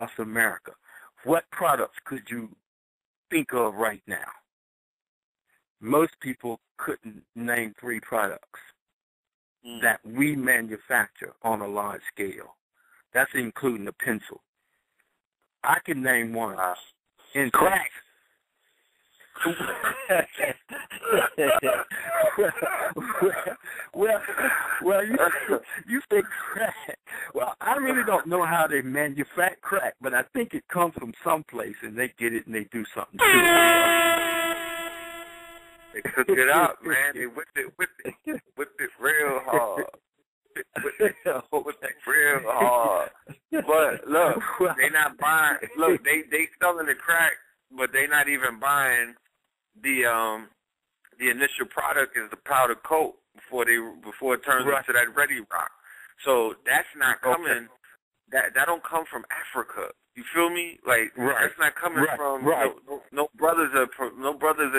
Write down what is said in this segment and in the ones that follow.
across America, what products could you think of right now? Most people couldn't name 3 products that we manufacture on a large scale. That's including a pencil. I can name one. In crack. well, you say crack. Well, I really don't know how they manufacture crack, but I think it comes from someplace, and they get it and they do something to it. They cook it up, man. They whip it real hard. Whip it real hard. But look, they not buying. Look, they selling the crack, but they not even buying the initial product is the powder coat before it turns into that Ready Rock. So that's not coming. That don't come from Africa. You feel me? Like that's not coming from no brothers are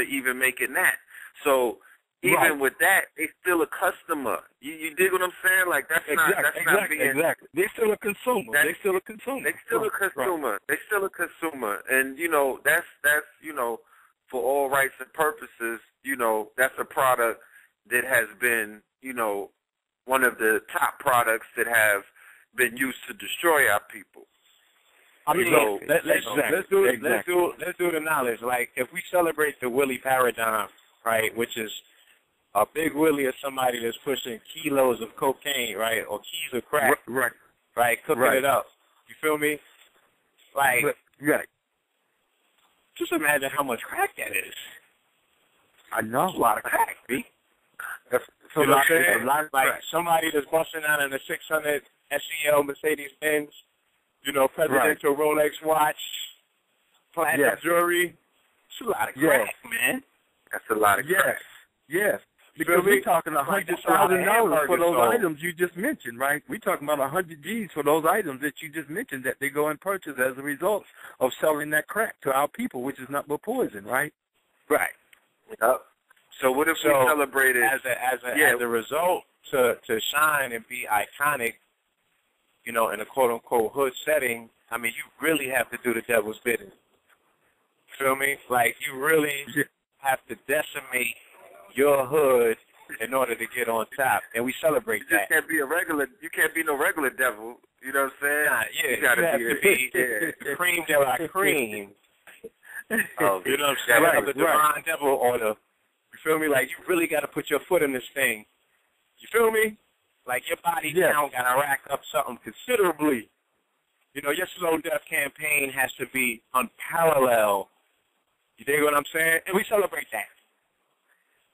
even making that. So even with that, they still a customer. You dig what I'm saying? Like that's not being exactly. They still a consumer. They still a consumer. And that's for all rights and purposes, that's a product that has been, one of the top products that have been used to destroy our people. I mean, let's do the knowledge. Like, if we celebrate the Willie paradigm, right, which is a big Willie is somebody that's pushing kilos of cocaine, right, or keys of crack, right, cooking it up. You feel me? Like, just imagine how much crack that is. I know. That's a lot of crack, B. So you know what I'm saying? Like somebody that's busting out in a 600 SEL Mercedes-Benz, presidential Rolex watch, platinum jewelry. It's a lot of crack, man. That's a lot of crack. Yes. Because we're talking $100,000 for those items you just mentioned, right? We're talking about 100 G's for those items that you just mentioned that they go and purchase as a result of selling that crack to our people, which is not but poison, right? Right. Yep. So what if we celebrated as a result to shine and be iconic, in a quote-unquote hood setting? I mean, you really have to do the devil's bidding. Feel me? Like, you really have to decimate your hood in order to get on top, and we celebrate that. You can't be no regular devil. You know what I'm saying? You have to be the cream de la cream. You know what I'm saying? Of the divine devil order. You feel me? Like, you really got to put your foot in this thing. You feel me? Like, your body count got to rack up something considerably. Your slow death campaign has to be unparalleled. You dig what I'm saying? And we celebrate that.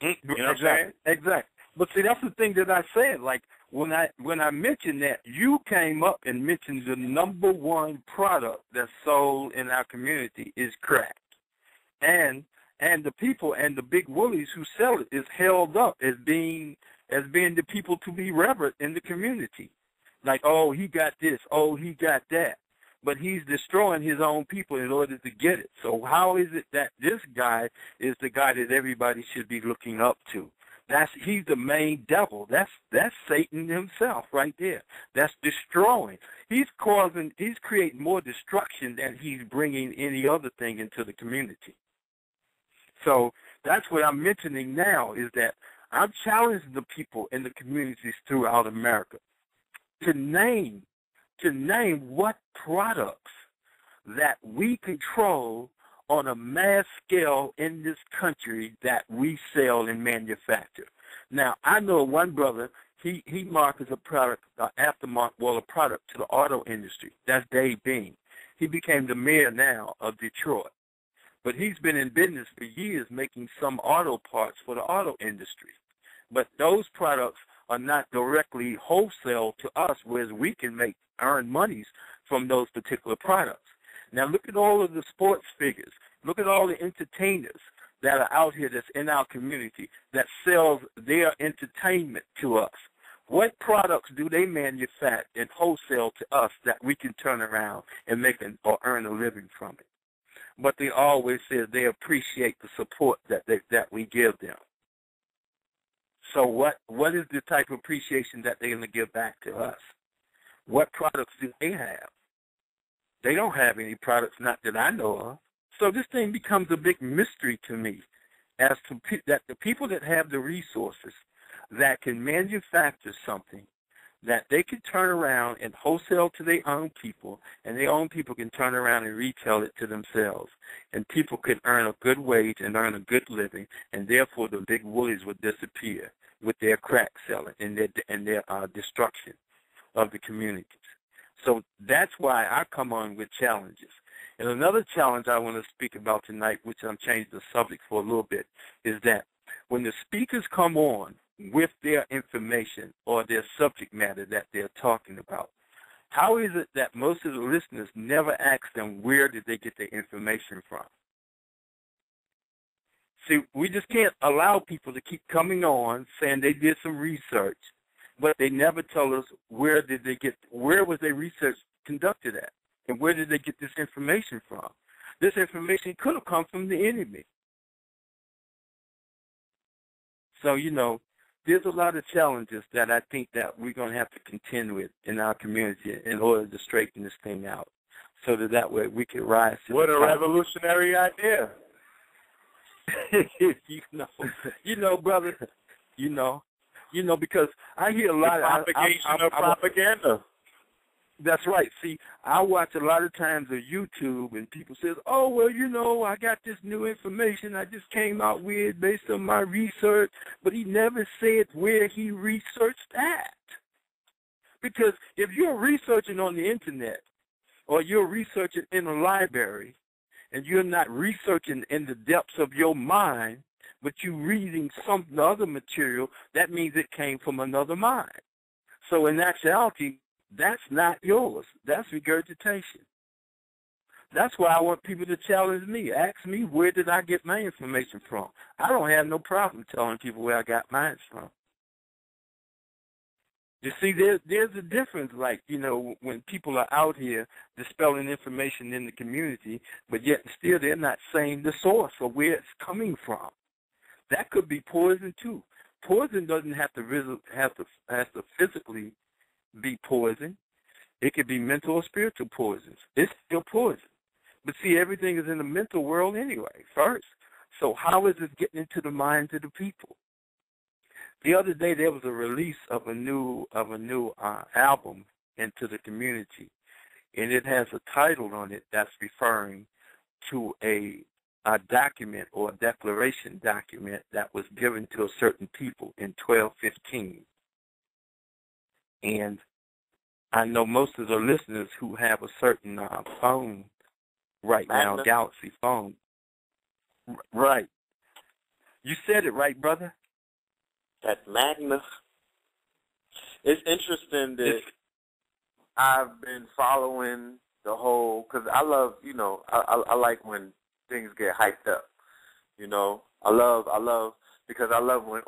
You know what I'm saying? Exactly. But see, that's the thing that I said. Like, when I mentioned that, you came up and mentioned the number one product that's sold in our community is crack. And the people and the big woolies who sell it is held up as being the people to be revered in the community. Like, oh, he got this, oh, he got that. But he's destroying his own people in order to get it. So how is it that this guy is the guy that everybody should be looking up to? He's the main devil. That's Satan himself right there. That's destroying. He's creating more destruction than he's bringing any other thing into the community. So that's what I'm mentioning now, is that I'm challenging the people in the communities throughout America to name what products that we control on a mass scale in this country that we sell and manufacture. Now, I know one brother, he markets a product, a product to the auto industry. That's Dave Bean. He became the mayor now of Detroit. But he's been in business for years making some auto parts for the auto industry. But those products are not directly wholesale to us, whereas we can earn monies from those particular products. Now look at all of the sports figures. Look at all the entertainers that are out here that's in our community that sells their entertainment to us. What products do they manufacture and wholesale to us that we can turn around and or earn a living from it? But they always say they appreciate the support that we give them. So what is the type of appreciation that they're going to give back to us? What products do they have? They don't have any products, not that I know of. So this thing becomes a big mystery to me as to that the people that have the resources that can manufacture something that they can turn around and wholesale to their own people, and their own people can turn around and retail it to themselves. And people can earn a good wage and earn a good living, and therefore the big woolies would disappear with their crack selling and their destruction of the communities. So that's why I come on with challenges. And another challenge I want to speak about tonight, which I'm changing the subject for a little bit, is that when the speakers come on with their information or their subject matter that they're talking about, how is it that most of the listeners never ask them where did they get their information from? See, we just can't allow people to keep coming on saying they did some research, but they never tell us where was their research conducted at, and where did they get this information from? This information could have come from the enemy. So, there's a lot of challenges that I think that we're going to have to contend with in our community in order to straighten this thing out, so that way we can rise to what the a top. revolutionary idea. Brother, because I hear a lot of propagation of propaganda. That's right. See, I watch a lot of times on YouTube, and people say, oh, well, I got this new information I just came out with based on my research, but he never said where he researched that. Because if you're researching on the Internet or you're researching in a library and you're not researching in the depths of your mind, but you're reading some other material, that means it came from another mind. So in actuality, that's not yours. That's regurgitation. That's why I want people to challenge me. Ask me, where did I get my information from? I don't have no problem telling people where I got mine from. You see, there's a difference, when people are out here dispelling information in the community, but yet still they're not saying the source or where it's coming from. That could be poison, too. Poison doesn't have to physically be poison. It could be mental or spiritual poisons. It's still poison. But see, everything is in the mental world anyway, first. So how is it getting into the minds of the people? The other day there was a release of a new album into the community, and it has a title on it that's referring to a document or a declaration document that was given to a certain people in 1215. And I know most of the listeners who have a certain phone right now, Galaxy phone. Right. You said it right, brother. That Magna. It's interesting that I've been following the whole, because I love, I like when things get hyped up. I love because I love when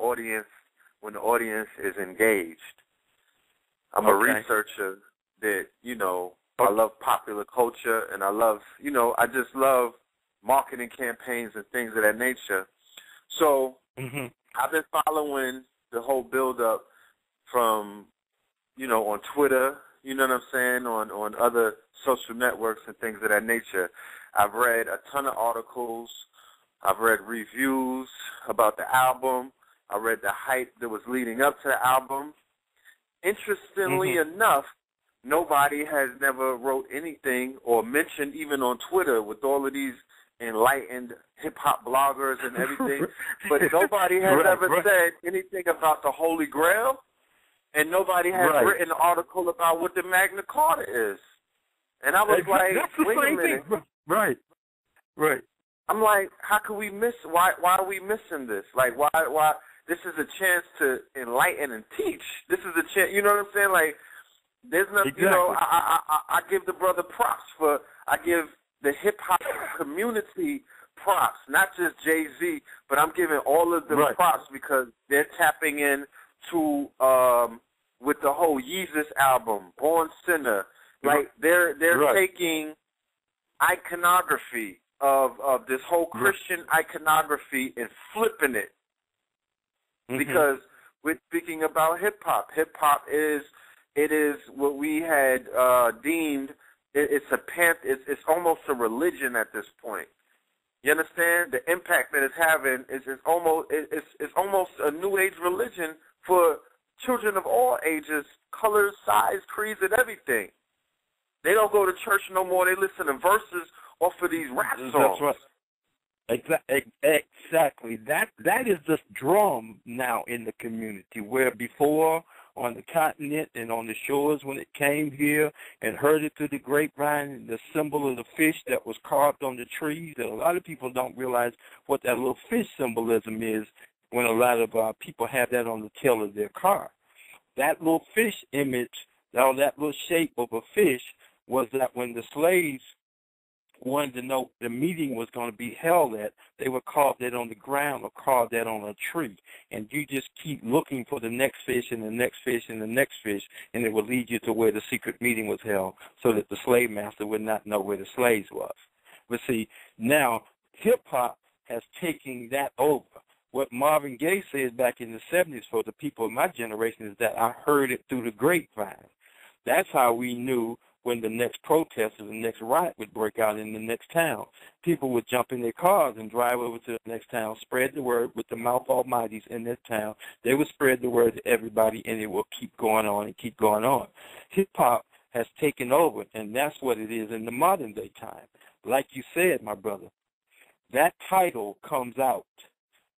the audience is engaged. I'm a researcher that, I love popular culture, and I love, I just love marketing campaigns and things of that nature. So I've been following the whole build-up from, on Twitter, you know what I'm saying, on other social networks and things of that nature. I've read a ton of articles. I've read reviews about the album. I read the hype that was leading up to the album. Interestingly enough, nobody has never wrote anything or mentioned, even on Twitter, with all of these enlightened hip-hop bloggers and everything, but nobody has ever said anything about the Holy Grail, and nobody has written an article about what the Magna Carta is. And I was like, wait a minute. Right. I'm like, how can we miss, why are we missing this? Like, why, this is a chance to enlighten and teach. This is a chance, you know what I'm saying? Like, there's nothing, I give the brother props I give the hip-hop community props, not just Jay-Z, but I'm giving all of them props because they're tapping in to, with the whole Yeezus album, Born Sinner. Like, they're taking iconography of this whole Christian iconography and flipping it. Because we're speaking about hip-hop. Hip-hop is what we had deemed it's almost a religion at this point. You understand? The impact that it's having is almost a new age religion for children of all ages, colors, size, creeds, and everything. They don't go to church no more. They listen to verses off of these rap songs. That's right. Exactly. That is the drum now in the community, where before on the continent and on the shores when it came here and heard it through the grapevine, the symbol of the fish that was carved on the trees, and a lot of people don't realize what that little fish symbolism is when a lot of people have that on the tail of their car. That little fish image, or that little shape of a fish, was that when the slaves wanted to know the meeting was going to be held at, they would carve that on the ground or carve that on a tree. And you just keep looking for the next fish and the next fish and the next fish, and it would lead you to where the secret meeting was held so that the slave master would not know where the slaves was. But see, now hip-hop has taken that over. What Marvin Gaye said back in the 70s for the people of my generation is that I heard it through the grapevine. That's how we knew when the next protest or the next riot would break out in the next town. People would jump in their cars and drive over to the next town, spread the word with the mouth almighties in this town. They would spread the word to everybody, and it will keep going on and keep going on. Hip-hop has taken over, and that's what it is in the modern-day time. Like you said, my brother, that title comes out,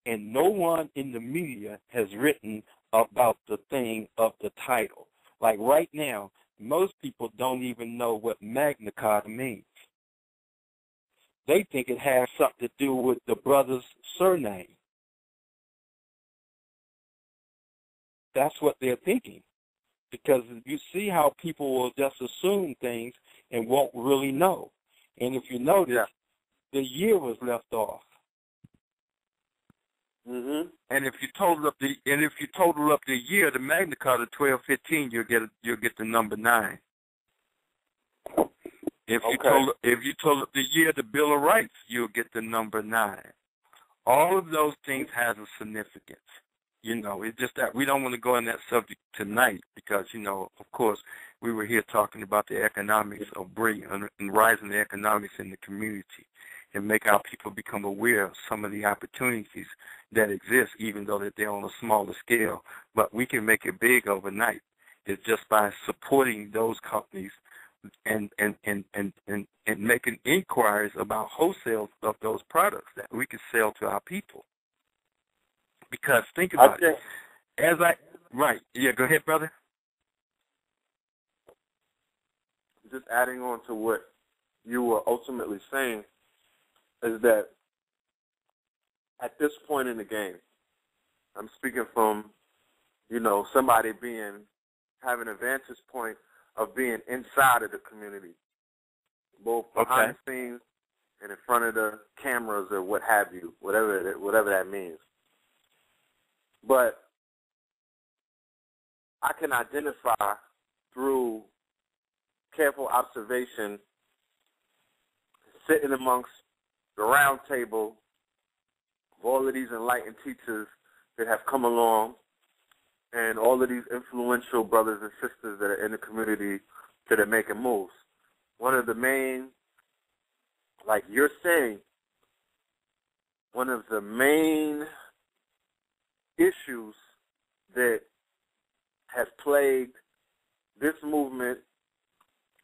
and no one in the media has written about the thing of the title. Like right now, most people don't even know what Magna Carta means. They think it has something to do with the brother's surname. That's what they're thinking. Because you see how people will just assume things and won't really know. And if you notice, the year was left off. Mm-hmm. And if you total up the year, the Magna Carta 1215, you'll get the number 9. If you total up the year, the Bill of Rights, you'll get the number 9. All of those things has a significance. You know, it's just that we don't want to go on that subject tonight because, you know, of course, we were here talking about the economics of bringing and rising the economics in the community and make our people become aware of some of the opportunities that exist, even though that they're on a smaller scale. But we can make it big overnight. It's just by supporting those companies and making inquiries about wholesale of those products that we can sell to our people. Because think about it. Go ahead, brother. Just adding on to what you were ultimately saying is that at this point in the game, I'm speaking from, you know, somebody having a vantage point of being inside of the community, both behind the scenes and in front of the cameras or what have you, whatever that means. But I can identify through careful observation, sitting amongst the round table of all of these enlightened teachers that have come along and all of these influential brothers and sisters that are in the community that are making moves. One of the main, like you're saying, one of the main issues that has plagued this movement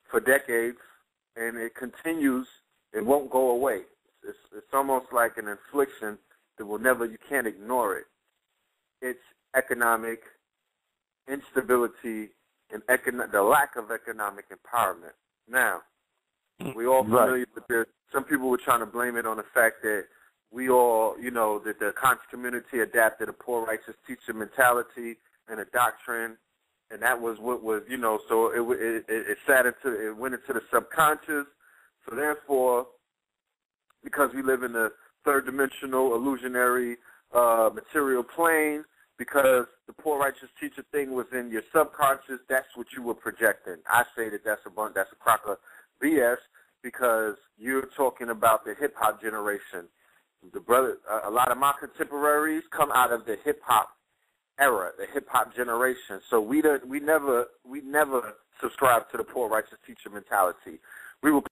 for decades, and it continues, it won't go away. It's almost like an infliction that you can't ignore it. It's economic instability and the lack of economic empowerment. Now, we all familiar with this. Some people were trying to blame it on the fact that we all, you know, that the conscious community adapted a poor righteous teacher mentality and a doctrine, and that was what was, you know, so it went into the subconscious. So therefore, because we live in the third dimensional illusionary material plane, because the poor righteous teacher thing was in your subconscious, that's what you were projecting. I say that that's a crock of BS because you're talking about the hip hop generation. A lot of my contemporaries come out of the hip hop era, the hip hop generation. So we never subscribe to the poor righteous teacher mentality. We will